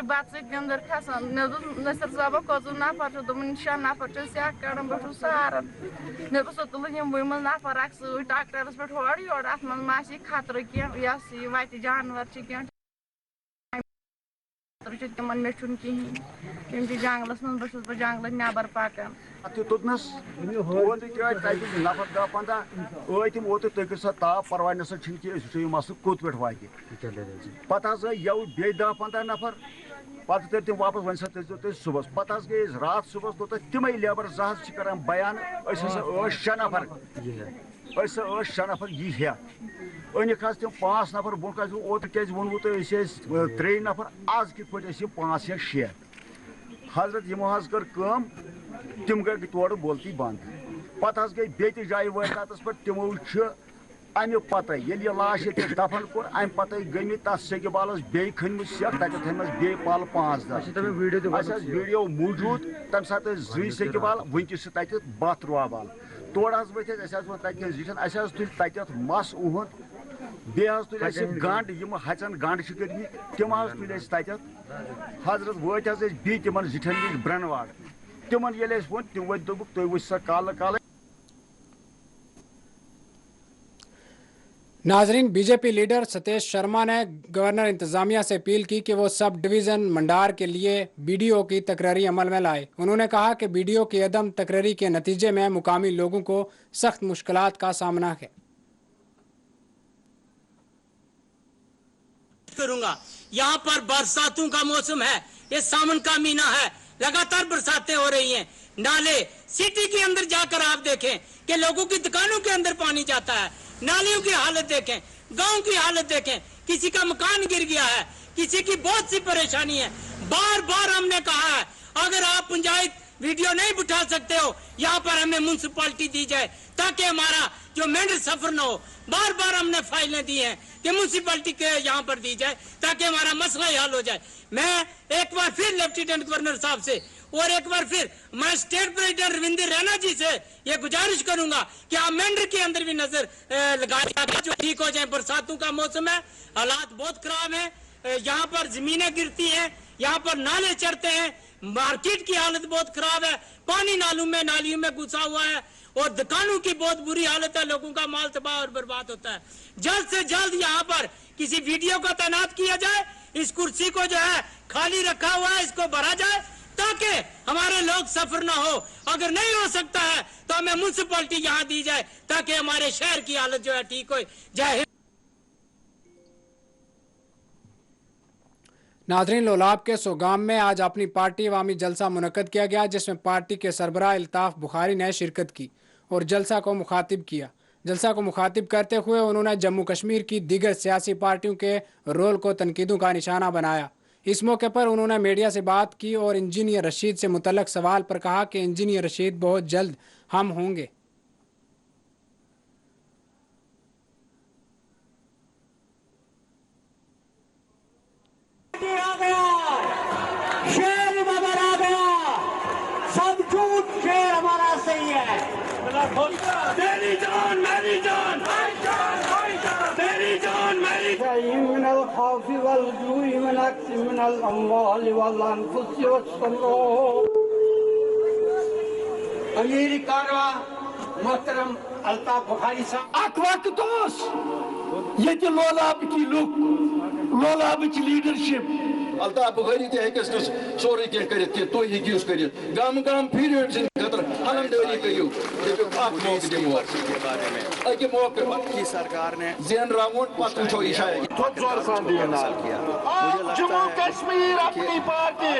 N: बात से अंदर खसान नसर साहब कजू नफर दोन 6 नफर सेक कड़न बू सारन मे तुल वम नफर अख ट्रैक्टरस पे हर योर अत मे खतर कह वत जानवर तिमन मे कहें तम जंगलस मन बस जंगल नबर पकान
O: तुतनस नफर 10-15 तम वो तक सा ताप परवाह नसा मसल कोत पे वात पे यव बे 10-15 नफर पे तम वापस वन सा तुम सुबह पे गई रात सुबह तो तम लेबर जहाज कर बयान 6 नफर 6 नफर यह अनिक तम 5 नफर बोन ओत क्या वोनू तो 3 नफर आज कित पे 5 या 6 हजरत यमो कर कम तम गई तोड़ बोलती बंद पत गई बे जाए वारदात पे तमो अमे पत ये लाश ये दफन कोर अमे पत गई तथ सेक बालस बे खनम सेक तक थमस बे पाल 5-10 वीडियो मौजूद तम सात 2 सेक बाल वनकस तक बत रोबाल तोड़ वत तक जिठन तुल तथ मस उहद बे तुल गंड यम हचन गंड कर तम तुल तथ हजरत वत बी तिमन जिठन नश ब्रनवाड़ तिमन ये वो तम वो दोक तुम वो सा काल काल।
A: नाजरीन, बीजेपी लीडर सतीश शर्मा ने गवर्नर इंतजामिया से अपील की कि वो सब डिवीज़न मंडार के लिए बीडीओ की तकरारी अमल में लाए। उन्होंने कहा कि बीडीओ की अदम तकरारी के नतीजे में मुकामी लोगों को सख्त मुश्किलात का सामना है।
P: करूंगा यहाँ पर बरसातों का मौसम है, ये सावन का महीना है, लगातार बरसातें हो रही हैं। नाले सिटी के अंदर जाकर आप देखें कि लोगों की दुकानों के अंदर पानी जाता है, नालियों की हालत देखें, गांव की हालत देखें, किसी का मकान गिर गया है, किसी की बहुत सी परेशानी है। बार बार हमने कहा है अगर आप पंचायत वीडियो नहीं बिठा सकते हो यहाँ पर हमें म्युनिसिपालिटी दी जाए ताकि हमारा जो मेंढर सफर न हो। बार बार हमने फाइलें दी हैं कि म्युनिसिपालिटी के यहाँ पर दी जाए ताकि हमारा मसला ही हल हो जाए। मैं एक बार फिर लेफ्टिनेंट गवर्नर साहब से और एक बार फिर मैं स्टेट प्रेसिडेंट रविंद्र रैना जी से ये गुजारिश करूंगा कि आप मेंढर के अंदर भी नजर लगाइए जो ठीक हो जाए। बरसातों का मौसम है, हालात बहुत खराब है, यहाँ पर जमीनें गिरती हैं, यहाँ पर नाले चढ़ते हैं, मार्केट की हालत बहुत खराब है, पानी नालियों में घुसा हुआ है और दुकानों की बहुत बुरी हालत है, लोगों का माल तबाह और बर्बाद होता है। जल्द से जल्द यहाँ पर किसी वीडियो को तैनात किया जाए, इस कुर्सी को जो है खाली रखा हुआ है इसको भरा जाए ताकि हमारे लोग सफर ना हो। अगर नहीं हो सकता है तो हमें म्युनिसिपालिटी यहाँ दी जाए ताकि हमारे शहर की हालत जो है ठीक हो जाए।
A: नाजरीन, लोलाब के सोगाम में आज अपनी पार्टी अवामी जलसा मुनक्कद किया गया जिसमें पार्टी के सरबराह अल्ताफ बुखारी ने शिरकत की और जलसा को मुखातिब किया। जलसा को मुखातिब करते हुए उन्होंने जम्मू कश्मीर की दीगर सियासी पार्टियों के रोल को तनकीदों का निशाना बनाया। इस मौके पर उन्होंने मीडिया से बात की और इंजीनियर रशीद से मुतल्लक सवाल पर कहा कि इंजीनियर रशीद बहुत जल्द हम होंगे।
Q: शेर मगर आ गया, सब झूठ, शेर हमारा सही है। मेरी जान मेरी जान मेरी जान मेरी मिनल खौफी वल जुई मिन अक्सी मिनल अम्वाल वल अनफुस वस्समरूर। अमीर कारवा मोहतरम अल्ताफ बुखारी साहब अक वक्त ओस ये लोलाब की लुक, लोलाब की लीडरशिप
R: अल्ताफ बुखारी हेकस सोरे कह कर तुम हेकिस कर गम गम फिर खतर अलमदरी करू अके मौके की सरकार ने जैन राउंड पत वो
Q: जम्मू कश्मीर अपनी पार्टी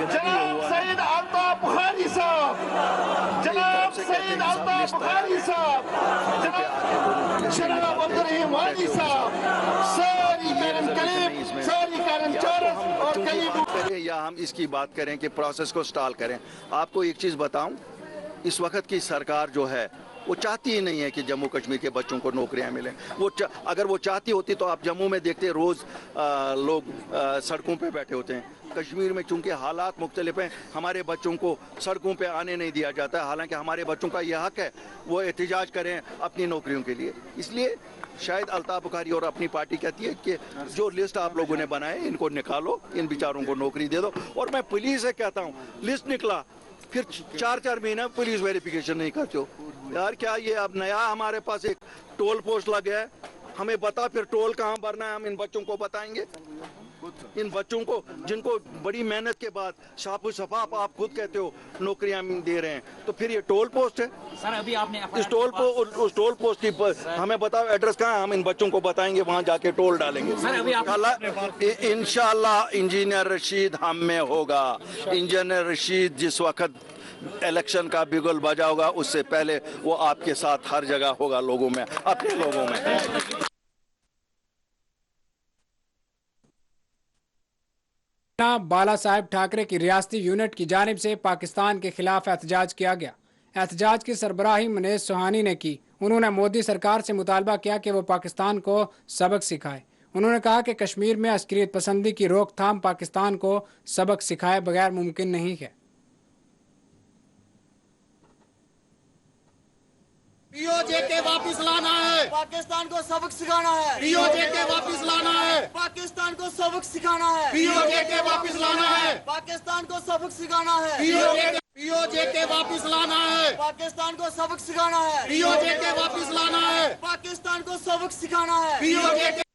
Q: जनाब सईद अल्ताफ बुखारी साहब, जनाब सईद अल्ताफ बुखारी साहब, जनाब अब्दुर्रहीम वानी साहब, सारी करम करीब, सारी करम चौरस और करीब।
R: या हम इसकी बात करें कि प्रोसेस को स्टॉल करें। आपको एक चीज़ बताऊं, इस वक्त की सरकार जो है वो चाहती ही नहीं है कि जम्मू कश्मीर के बच्चों को नौकरियां मिलें। अगर वो चाहती होती तो आप जम्मू में देखते रोज़ लोग सड़कों पे बैठे होते हैं। कश्मीर में चूंकि हालात मुख्तलिफ हैं, हमारे बच्चों को सड़कों पे आने नहीं दिया जाता है, हालांकि हमारे बच्चों का यह हक है वो एहतजाज करें अपनी नौकरियों के लिए। इसलिए शायद अल्ताफ बुखारी और अपनी पार्टी कहती है कि जो लिस्ट आप लोगों ने बनाए इनको निकालो, इन बेचारों को नौकरी दे दो। और मैं पुलिस से कहता हूँ, लिस्ट निकला फिर 4-4 महीने पुलिस वेरिफिकेशन नहीं करते हो यार। क्या ये अब नया हमारे पास एक टोल पोस्ट लग गया है, हमें बता फिर टोल कहाँ भरना है, हम इन बच्चों को बताएंगे। इन बच्चों को जिनको बड़ी मेहनत के बाद शाफू शफाफ आप खुद कहते हो नौकरियां दे रहे हैं, तो फिर ये टोल पोस्ट है।
P: सर अभी आपने
R: उस टोल पोस्ट की हमें बताओ एड्रेस कहाँ है, हम इन बच्चों को बताएंगे, वहाँ जाके टोल डालेंगे। इंशाल्लाह इंजीनियर रशीद हम में होगा। इंजीनियर रशीद जिस वक्त इलेक्शन का बिगुल बजा होगा उससे पहले वो आपके साथ हर जगह होगा, लोगों में, अपने लोगों में।
A: बाला साहेब ठाकरे की रियासती यूनिट की जानिब से पाकिस्तान के खिलाफ एहतजाज किया गया। एहतजाज की सरबराही मनीष सुहानी ने की। उन्होंने मोदी सरकार से मुतालबा किया कि वो पाकिस्तान को सबक सिखाए। उन्होंने कहा कि कश्मीर में अस्करियत पसंदी की रोकथाम पाकिस्तान को सबक सिखाए बगैर मुमकिन नहीं है।
S: पीओजे के वापस लाना है, पाकिस्तान को सबक सिखाना है। पीओजे के वापस लाना है, पाकिस्तान को सबक सिखाना है। पीओजे के वापस लाना है, पाकिस्तान को सबक सिखाना है। पीओजे के वापस लाना है, पाकिस्तान को सबक सिखाना है। पीओजे के वापस लाना है, पाकिस्तान को सबक सिखाना है। पीओजे के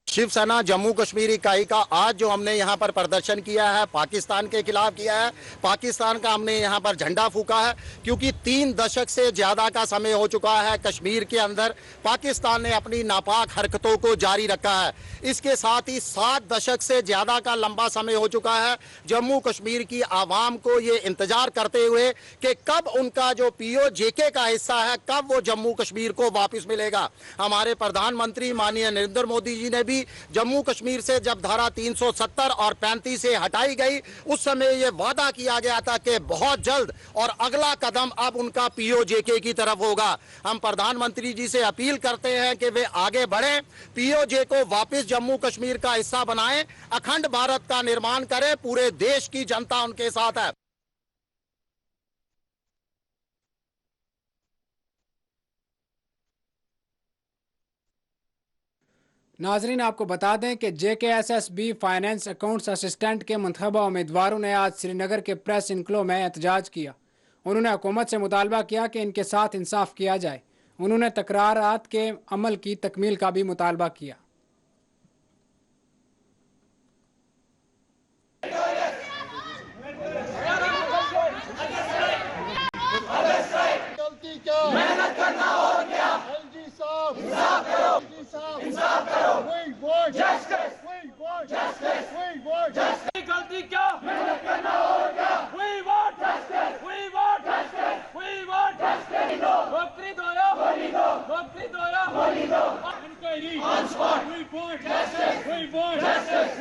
T: शिवसेना जम्मू कश्मीर इकाई का आज जो हमने यहाँ पर प्रदर्शन किया है पाकिस्तान के खिलाफ किया है। पाकिस्तान का हमने यहाँ पर झंडा फूका है क्योंकि 3 दशक से ज्यादा का समय हो चुका है कश्मीर के अंदर पाकिस्तान ने अपनी नापाक हरकतों को जारी रखा है। इसके साथ ही 7 दशक से ज्यादा का लंबा समय हो चुका है जम्मू कश्मीर की आवाम को ये इंतजार करते हुए कि कब उनका जो पीओजेके का हिस्सा है कब वो जम्मू कश्मीर को वापस मिलेगा। हमारे प्रधानमंत्री माननीय नरेंद्र मोदी जी ने भी जम्मू कश्मीर से जब धारा 370 और 35 से हटाई गई उस समय यह वादा किया गया था कि बहुत जल्द और अगला कदम अब उनका पीओजेके की तरफ होगा। हम प्रधानमंत्री जी से अपील करते हैं कि वे आगे बढ़ें, पीओजे को वापस जम्मू कश्मीर का हिस्सा बनाएं, अखंड भारत का निर्माण करें। पूरे देश की जनता उनके साथ है।
A: नाजरीन, आपको बता दें कि JKSSB फाइनेंस अकाउंट्स असिस्टेंट के मुंतखबा उम्मीदवारों ने आज श्रीनगर के प्रेस इनक्लो में एहतजाज किया। उन्होंने हुकूमत से मुतालबा किया कि इनके साथ इंसाफ किया जाए। उन्होंने तकरारात के अमल की तकमील का भी मुतालबा किया।
S: मेहनत करना और क्या, इंसाफ करो, इंसाफ करो, जस्टिस, गलती क्या, मेहनत करना और क्या, we want justice, we want justice, we want justice, नौकरी दो, नौकरी दो, inquiry on spot, we want justice, we want justice,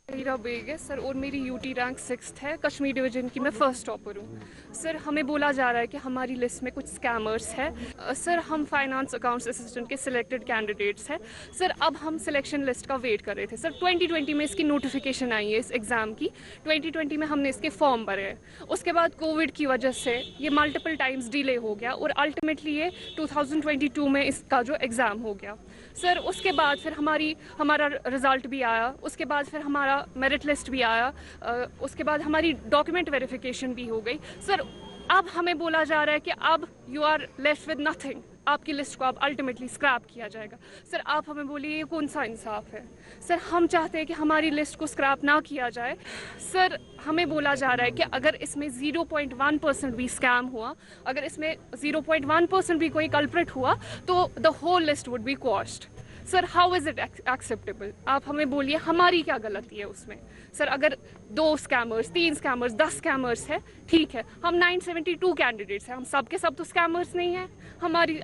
U: Heera Beg है सर और मेरी यूटी रैंक 6th है। कश्मीर डिवीज़न की मैं फ़र्स्ट टॉपर हूँ। सर हमें बोला जा रहा है कि हमारी लिस्ट में कुछ स्कैमर्स है। सर हम फाइनेंस अकाउंट्स असिस्टेंट के सिलेक्टेड कैंडिडेट्स हैं। सर अब हम सिलेक्शन लिस्ट का वेट कर रहे थे। सर 2020 में इसकी नोटिफिकेशन आई है इस एग्ज़ाम की। 2020 में हमने इसके फॉर्म भरे हैं। उसके बाद कोविड की वजह से ये मल्टीपल टाइम्स डिले हो गया और अल्टीमेटली ये 2022 में इसका जो एग्ज़ाम हो गया। सर उसके बाद फिर हमारा रिज़ल्ट भी आया। उसके बाद फिर हमारा मेरिट लिस्ट भी आया। उसके बाद हमारी डॉक्यूमेंट वेरिफिकेशन भी हो गई। सर अब हमें बोला जा रहा है कि अब you are left with nothing, आपकी लिस्ट को अब अल्टीमेटली स्क्रैप किया जाएगा। सर आप हमें बोलिए ये कौन सा इंसाफ है। सर हम चाहते हैं कि हमारी लिस्ट को स्क्रैप ना किया जाए। सर हमें बोला जा रहा है कि अगर इसमें 0.1% भी स्कैम हुआ, अगर इसमें 0.1% भी कोई कल्प्रिट हुआ तो the whole list would be quashed. Sir how is it acceptable? आप हमें बोलिए हमारी क्या गलती है उसमें। सर अगर 2 स्कैमर्स, 3 स्कैमर्स, 10 स्कैमर्स है ठीक है, हम 972 कैंडिडेट्स हैं, हम सब के सब तो स्कैमर्स नहीं हैं।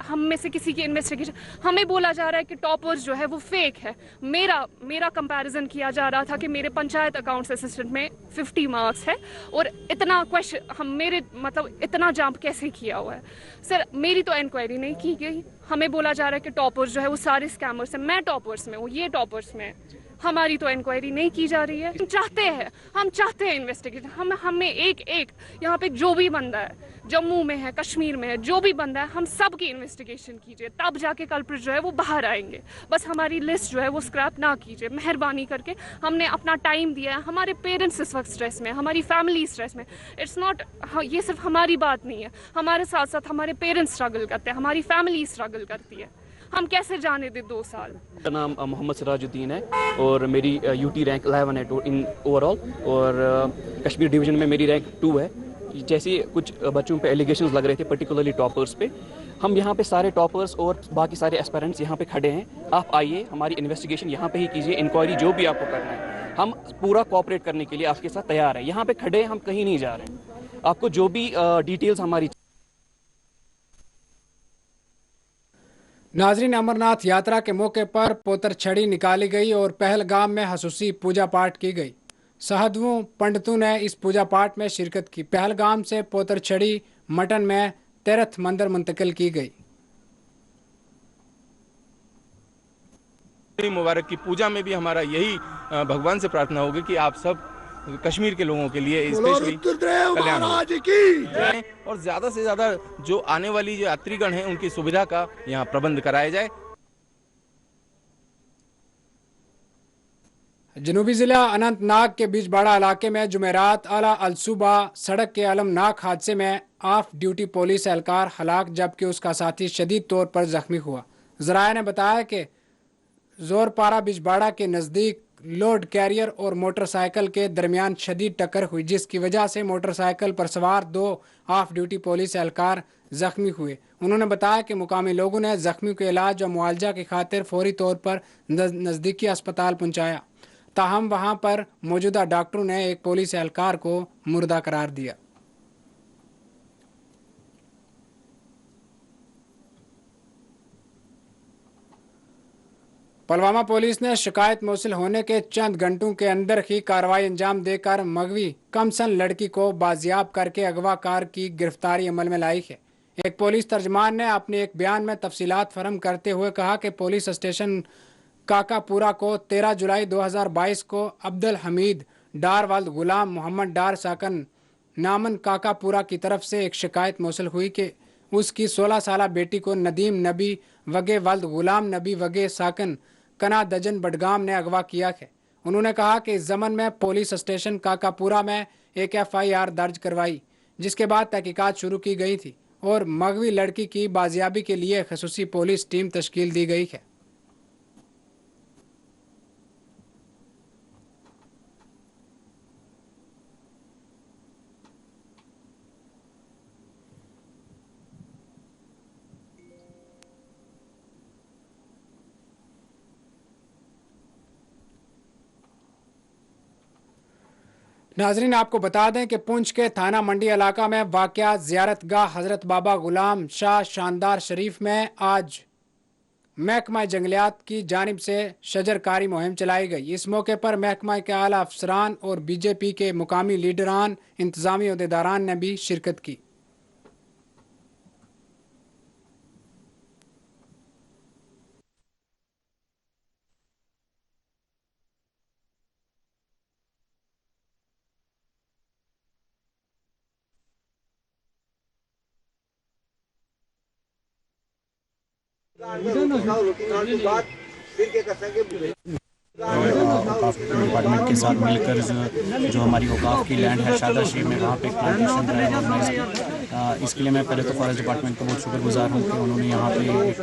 U: हम में से किसी की इन्वेस्टिगेशन, हमें बोला जा रहा है कि टॉपर्स जो है वो फेक है। मेरा कंपैरिजन किया जा रहा था कि मेरे पंचायत अकाउंट्स असिस्टेंट में 50 मार्क्स है और इतना क्वेश्चन इतना जंप कैसे किया हुआ है। सर मेरी तो इंक्वायरी नहीं की गई। हमें बोला जा रहा है कि टॉपर्स जो है वो सारे स्कैमर्स हैं। मैं टॉपर्स में हूँ, ये टॉपर्स में है। हमारी तो इंक्वायरी नहीं की जा रही है। हम चाहते हैं इन्वेस्टिगेशन। हमें एक यहाँ पे जो भी बंदा है, जम्मू में है, कश्मीर में है, जो भी बंदा है, हम सब की इन्वेस्टिगेशन कीजिए, तब जाके कल्प्रिट जो है वो बाहर आएंगे। बस हमारी लिस्ट जो है वो स्क्रैप ना कीजिए मेहरबानी करके। हमने अपना टाइम दिया है। हमारे पेरेंट्स इस वक्त स्ट्रेस में, हमारी फैमिली स्ट्रेस में। इट्स नॉट, ये सिर्फ हमारी बात नहीं है, हमारे साथ साथ हमारे पेरेंट्स स्ट्रगल करते हैं, हमारी फैमिली स्ट्रगल करती है। हम कैसे जाने दे 2 साल।
V: मेरा नाम मोहम्मद सिराजुद्दीन है और मेरी यूटी रैंक 11 है इन ओवरऑल और कश्मीर डिवीज़न में मेरी रैंक 2 है। जैसे कुछ बच्चों पे एलिगेशंस लग रहे थे पर्टिकुलरली टॉपर्स पे, हम यहाँ पे सारे टॉपर्स और बाकी सारे एस्पायरेंट्स यहाँ पे खड़े हैं। आप आइए, हमारी इन्वेस्टिगेशन यहाँ पे ही कीजिए, इंक्वायरी जो भी आपको करना है हम पूरा कोऑपरेट करने के लिए आपके साथ तैयार हैं। यहाँ पे खड़े हैं, हम कहीं नहीं जा रहे हैं। आपको जो भी डिटेल्स हमारी।
A: नाजरीन, अमरनाथ यात्रा के मौके पर पोतर छड़ी निकाली गई और पहलगाम में खसूसी पूजा पाठ की गई। साधुओं पंडितों ने इस पूजा पाठ में शिरकत की। पहलगाम से पोतर छड़ी मटन में तीर्थ मंदिर मुंतकिल की गई।
B: मुबारक की पूजा में भी हमारा यही भगवान से प्रार्थना होगी कि आप सब कश्मीर के लोगों के लिए स्पेशली कल्याण हो और ज्यादा से ज्यादा जो आने वाली जो यात्रीगण हैं उनकी सुविधा का यहाँ प्रबंध कराया जाए।
A: जनूबी जिला अनंतनाग के बिजबाड़ा इलाके में जुमेरात आला अलसूबा सड़क के अलमनाक हादसे में ऑफ ड्यूटी पुलिस एहलकार हलाक जबकि उसका साथी शदीद तौर पर जख्मी हुआ। जराया ने बताया कि जोरपारा बिजबाड़ा के नज़दीक लोड कैरियर और मोटरसाइकिल के दरमियान शदीद टक्कर हुई, जिसकी वजह से मोटरसाइकिल पर सवार 2 ऑफ ड्यूटी पुलिस एहलकार जख्मी हुए। उन्होंने बताया कि मुकामी लोगों ने जख्मियों के इलाज और मुआवजा की खातिर फौरी तौर पर नज़दीकी अस्पताल पहुंचाया। ताहम वहां पर मौजूदा डॉक्टरों ने एक पुलिस एहलकार को मुर्दा करार दिया। पुलवामा पुलिस ने शिकायत मौसूल होने के चंद घंटों के अंदर ही कार्रवाई अंजाम देकर मगवी कमसन लड़की को बाजियाब करके अगवाकार की गिरफ्तारी अमल में लाई है। एक पुलिस तर्जमान ने अपने एक बयान में तफसीलात फराहम करते हुए कहा कि पुलिस स्टेशन काकापुरा को 13 जुलाई 2022 को अब्दुल हमीद डार वल्द गुलाम मोहम्मद डार साकन नामन काकापुरा की तरफ से एक शिकायत मौसूल हुई कि उसकी 16 साला बेटी को नदीम नबी वगे वल्द गुलाम नबी वगे साकन कना दजन बडगाम ने अगवा किया है। उन्होंने कहा कि इस जमन में पुलिस स्टेशन काकापुरा में एक FIR दर्ज करवाई, जिसके बाद तहकीकात शुरू की गई थी और मगवी लड़की की बाजियाबी के लिए खसूसी पुलिस टीम तश्कील दी गई है। नाजरीन, आपको बता दें कि पुंछ के थाना मंडी इलाका में वाक़या ज़ियारतगाह हज़रत बाबा गुलाम शाह शानदार शरीफ में आज महकमा जंगलियात की जानिब से शजरकारी मुहिम चलाई गई। इस मौके पर महकमा के आला अफसरान और BJP के मुकामी लीडरान इंतज़ामी अहदेदारान ने भी शिरकत की।
C: औकाफ डिपार्टमेंट के साथ मिलकर जो हमारी औकाफ की लैंड है शादा शरीफ में, वहाँ पे प्लांटेशन ड्राइव ऑर्गेनाइज की। इसके लिए मैं पहले तो फॉरेस्ट डिपार्टमेंट का बहुत शुक्रगुजार हूँ कि उन्होंने यहाँ पे एक,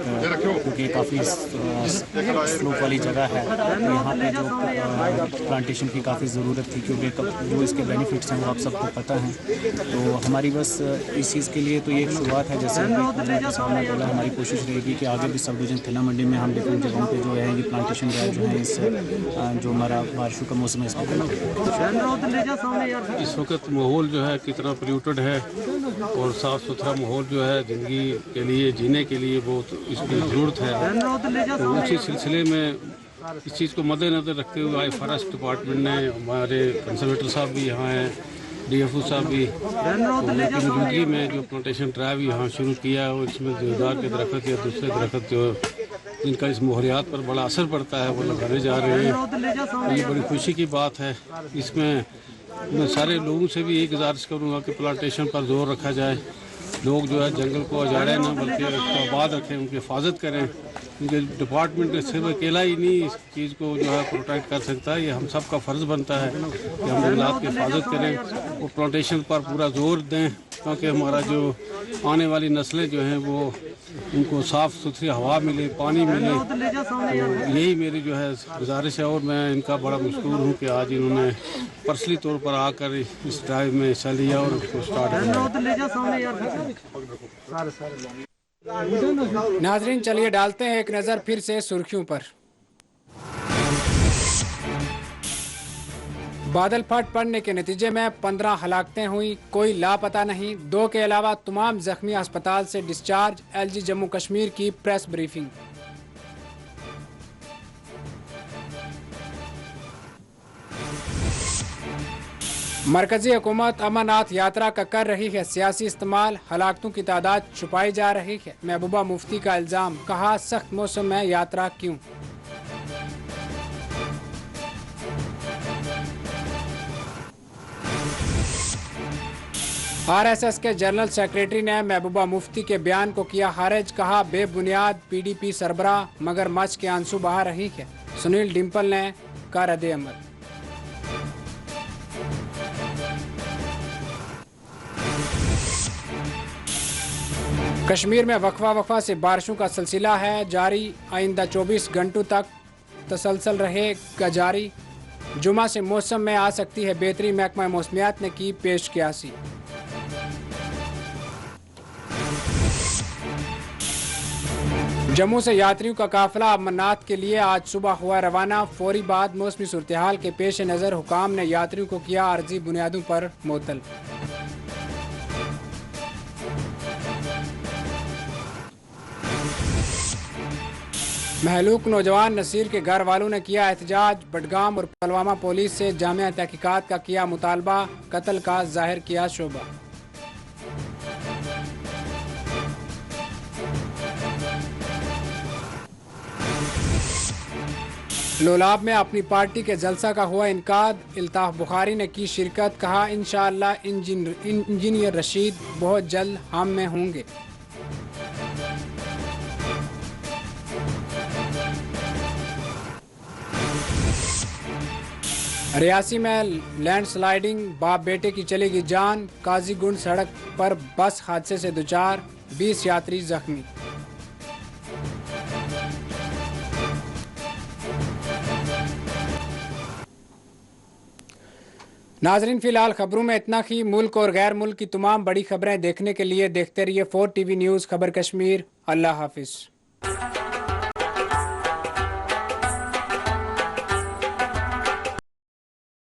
C: क्योंकि काफ़ी स्लोप वाली जगह है, तो यहाँ पे जो प्लांटेशन की काफ़ी ज़रूरत थी, क्योंकि जो इसके बेनिफिट्स हैं वो आप सबको पता हैं। तो हमारी बस इस चीज़ के लिए तो ये एक शुरुआत है, जैसे साहब ने बोला, हमारी कोशिश रहेगी कि आगे भी सब डिवीजन थिला मंडी में हम डिफरेंट जगहों पर जो है ये प्लांटेशन ड्राइव जो है इस जो हमारा बारिशों का मौसम है इसमें।
W: इस वक्त माहौल जो है कितना पोल्यूटेड है और साफ़ सुथरा माहौल जो है ज़िंदगी के लिए, जीने के लिए बहुत इसकी ज़रूरत है। तो उसी सिलसिले में इस चीज़ को मद्देनज़र रखते हुए आज फॉरेस्ट डिपार्टमेंट ने, हमारे कंजर्वेटर साहब भी यहाँ हैं, DFO साहब भी, तो उनकी मौजूदगी में जो प्लांटेशन ड्राइव यहाँ शुरू किया है और इसमें देवदार के दरख्त या दूसरे दरख्त जो जिनका इस माहौलियात पर बड़ा असर पड़ता है वो लगाने जा रहे हैं। तो ये बड़ी खुशी की बात है। इसमें मैं सारे लोगों से भी एक गुजारिश करूँगा कि प्लांटेशन पर जोर रखा जाए। लोग जो है जंगल को उजाड़े ना, बल्कि उसको आबाद रखें, उनकी हिफाजत करें, क्योंकि डिपार्टमेंट ने सिर्फ अकेला ही नहीं इस चीज़ को जो है प्रोटेक्ट कर सकता है। ये हम सब का फ़र्ज़ बनता है कि हम जंगलात की हिफाजत करें और प्लांटेशन पर पूरा जोर दें, ताकि हमारा जो आने वाली नस्लें जो हैं वो उनको साफ़ सुथरी हवा मिले, पानी मिले। तो यही मेरी जो है गुजारिश है और मैं इनका बड़ा मशकूर हूँ कि आज इन्होंने पर्सनली तौर पर आकर इस ड्राइव में हिस्सा लिया और उसको स्टार्ट किया।
A: नाजरीन, चलिए डालते हैं एक नज़र फिर से सुर्खियों पर। बादल फट पड़ने के नतीजे में 15 हलाकतें हुई, कोई लापता नहीं। 2 के अलावा तमाम जख्मी अस्पताल से डिस्चार्ज। LG जम्मू कश्मीर की प्रेस ब्रीफिंग। मरकजी हुकूमत अमरनाथ यात्रा का कर रही है सियासी इस्तेमाल, हलाकतों की तादाद छुपाई जा रही है। महबूबा मुफ्ती का इल्ज़ाम, कहा सख्त मौसम में यात्रा क्यों। RSS के जनरल सेक्रेटरी ने महबूबा मुफ्ती के बयान को किया खारिज, कहा बेबुनियाद PDP सरबराह मगरमच्छ के आंसू बहा रही है। सुनील डिम्पल ने का रद्द अमल। कश्मीर में वक्फा से बारिशों का सिलसिला है जारी, आइंदा 24 घंटों तक तसलसल रहेगा जारी। जुमा से मौसम में आ सकती है बेहतरी, महकमा मौसमियात ने की पेश कियासी। जम्मू से यात्रियों का काफिला अमरनाथ के लिए आज सुबह हुआ रवाना। फौरी बाद मौसमी सूरत-ए-हाल के पेश नज़र हुकाम ने यात्रियों को किया आर्जी बुनियादों पर मुअत्तल। महलूक नौजवान नसीर के घर वालों ने किया एहतजाज। बडगाम और पुलवामा पुलिस से जामिया तहकीकात का किया मुतालबा, कत्ल का जाहिर किया शोबा। लोलाब में अपनी पार्टी के जलसा का हुआ इनकाद, इल्ताफ बुखारी ने की शिरकत, कहा इंशाअल्लाह इंजीनियर रशीद बहुत जल्द हम में होंगे। रियासी में लैंडस्लाइडिंग, बाप बेटे की चलेगी जान। काजीगुंड सड़क पर बस हादसे से दुचार, 20 यात्री जख्मी। नाजरीन फिलहाल खबरों में इतना ही। मुल्क और गैर मुल्क की तमाम बड़ी खबरें देखने के लिए देखते रहिए 4 TV न्यूज़ खबर कश्मीर। अल्लाह हाफिज।